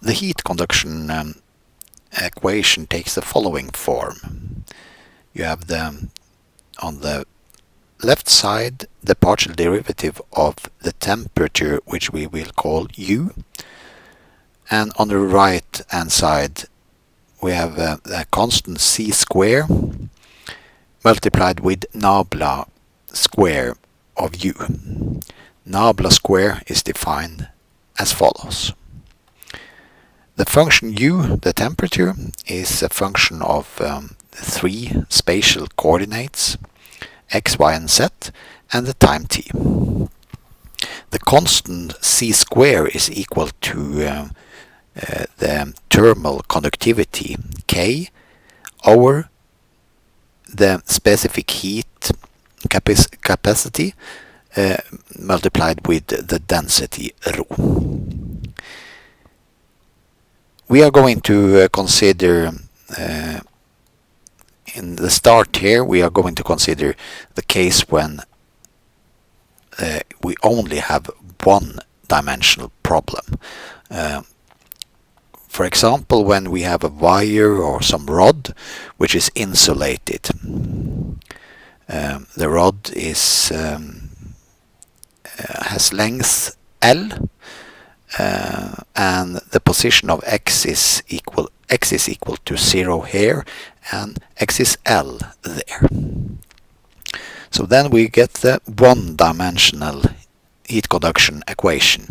the heat conduction equation takes the following form. You have on the left side the partial derivative of the temperature, which we will call U, and on the right hand side we have a constant c square multiplied with nabla square of U. Nabla square is defined as follows. The function U, the temperature, is a function of three spatial coordinates, x, y, and z, and the time t. The constant c square is equal to the thermal conductivity K over the specific heat capacity multiplied with the density ρ. We are going to consider in the start here, we are going to consider the case when we only have one-dimensional problem. For example, when we have a wire or some rod which is insulated. The rod has length L, and the position of x is equal to 0 here, and x is L there. So then we get the one-dimensional heat conduction equation.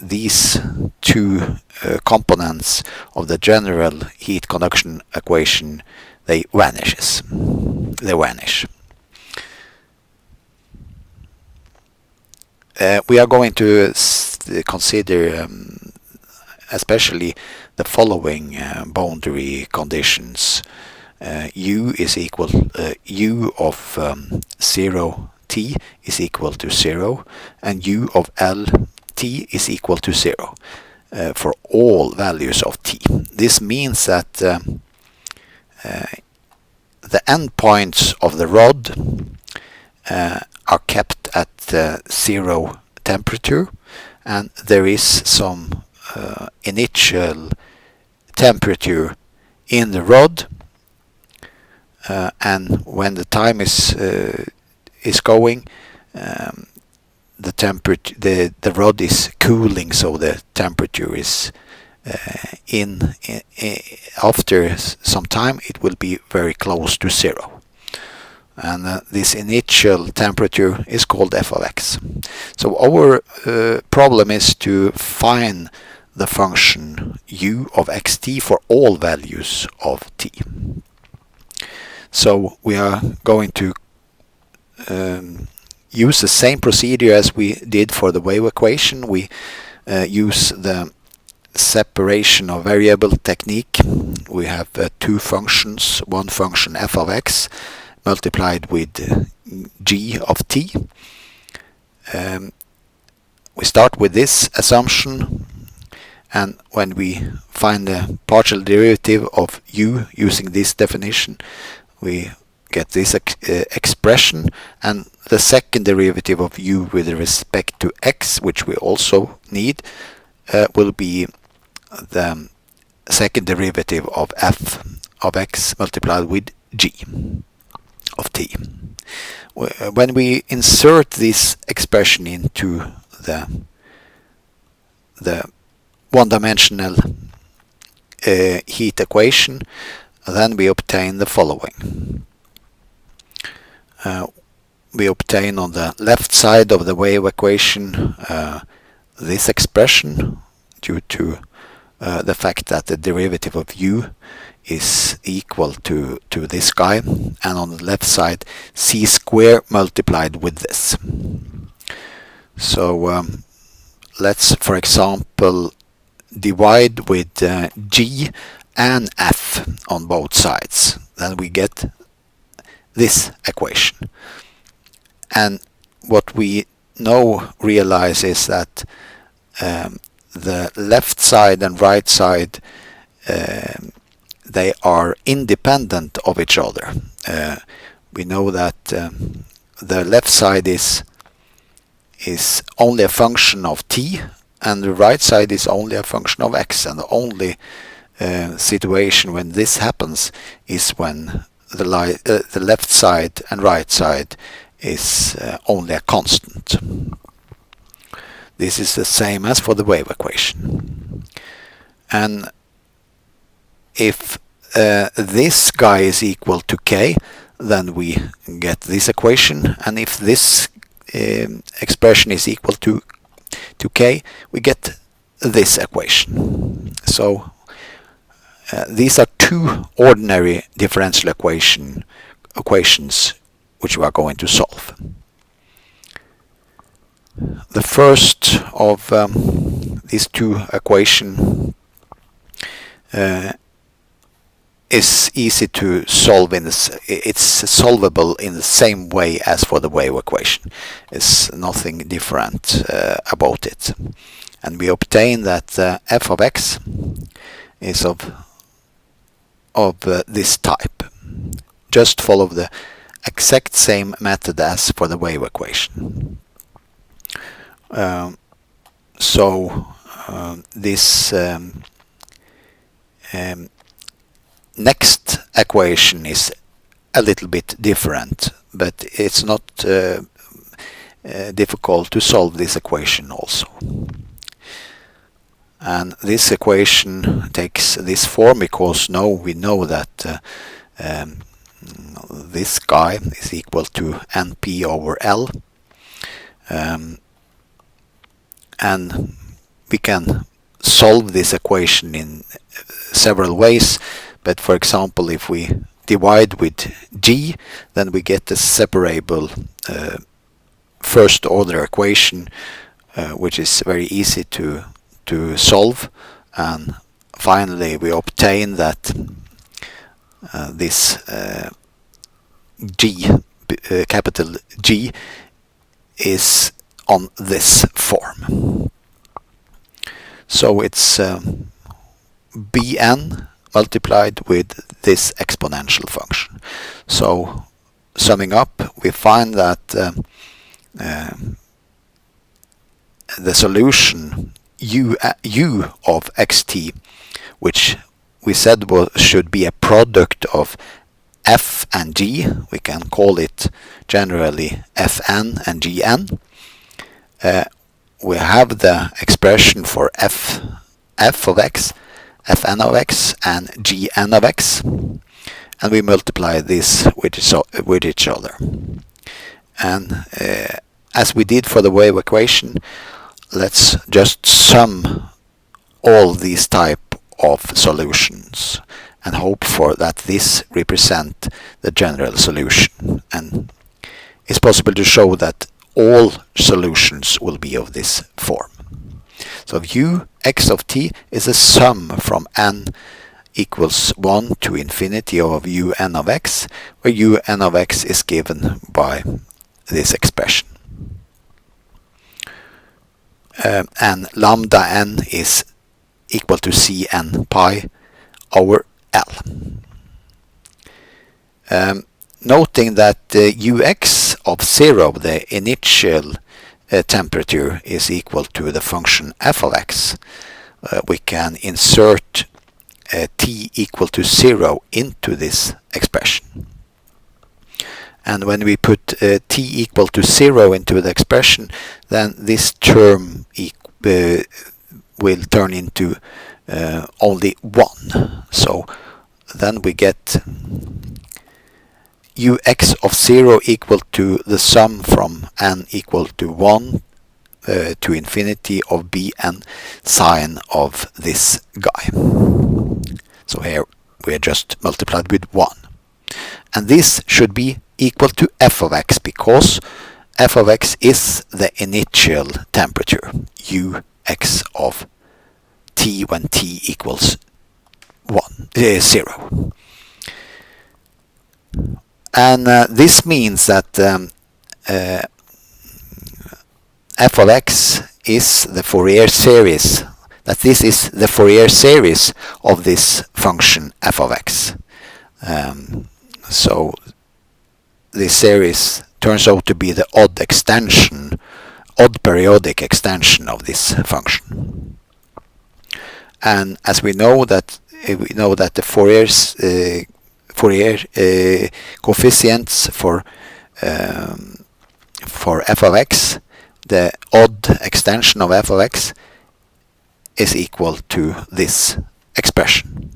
These two components of the general heat conduction equation, they vanish. We are going to consider especially the following boundary conditions. U is equal U of 0 t is equal to 0, and U of L t is equal to 0 for all values of t. This means that the endpoints of the rod are kept at 0 temperature, and there is some initial temperature in the rod, and when the time is going, the rod is cooling, so the temperature is after some time it will be very close to 0. And this initial temperature is called f of x. So our problem is to find the function u of xt for all values of t. So we are going to use the same procedure as we did for the wave equation. We use the separation of variable technique. We have two functions, one function f of x multiplied with g of t. We start with this assumption, and when we find the partial derivative of u using this definition, we get this expression, and the second derivative of u with respect to x, which we also need, will be the second derivative of f of x multiplied with g of t. When we insert this expression into the one-dimensional heat equation, then we obtain the following. We obtain on the left side of the wave equation this expression due to the fact that the derivative of u is equal to this guy, and on the left side c square multiplied with this. So let's, for example, divide with g and f on both sides. Then we get this equation. And what we now realize is that the left side and right side, they are independent of each other. We know that the left side is only a function of t, and the right side is only a function of x, and the only situation when this happens is when the left side and right side is only a constant. This is the same as for the wave equation. And if this guy is equal to k, then we get this equation, and if this expression is equal to k, we get this equation. So these are two ordinary differential equations which we are going to solve. The first of these two equations is easy to solve. It's solvable in the same way as for the wave equation. It's nothing different about it, and we obtain that f of x is of this type. Just follow the exact same method as for the wave equation. This next equation is a little bit different, but it's not difficult to solve this equation also. And this equation takes this form because now we know that this guy is equal to np over L, and we can solve this equation in several ways. But for example, if we divide with g, then we get a separable first order equation, which is very easy to solve. And finally we obtain that this g, capital G, is on this form. So it's bn multiplied with this exponential function. So summing up, we find that the solution u of xt, which we said should be a product of f and g, we can call it generally fn and gn. We have the expression for f of x, fn of x, and gn of x, and we multiply this with each other. And as we did for the wave equation, let's just sum all these type of solutions and hope for that this represent the general solution. And it's possible to show that all solutions will be of this form. So u x of t is a sum from n equals 1 to infinity of un of x, where un of x is given by this expression. And lambda n is equal to cn pi over L. Noting that ux of 0, the initial temperature, is equal to the function f of x, we can insert t equal to 0 into this expression. And when we put t equal to 0 into the expression, then this term will turn into only 1. So then we get ux of 0 equal to the sum from n equal to 1 to infinity of bn sine of this guy. So here we are just multiplied with 1. And this should be equal to f of x, because f of x is the initial temperature, ux of t when t equals 0. And this means that f of x is the Fourier series, that this is the Fourier series of this function f of x. So this series turns out to be the odd extension odd periodic extension of this function. And as we know that the Fourier coefficients for f of x, the odd extension of f of x is equal to this expression.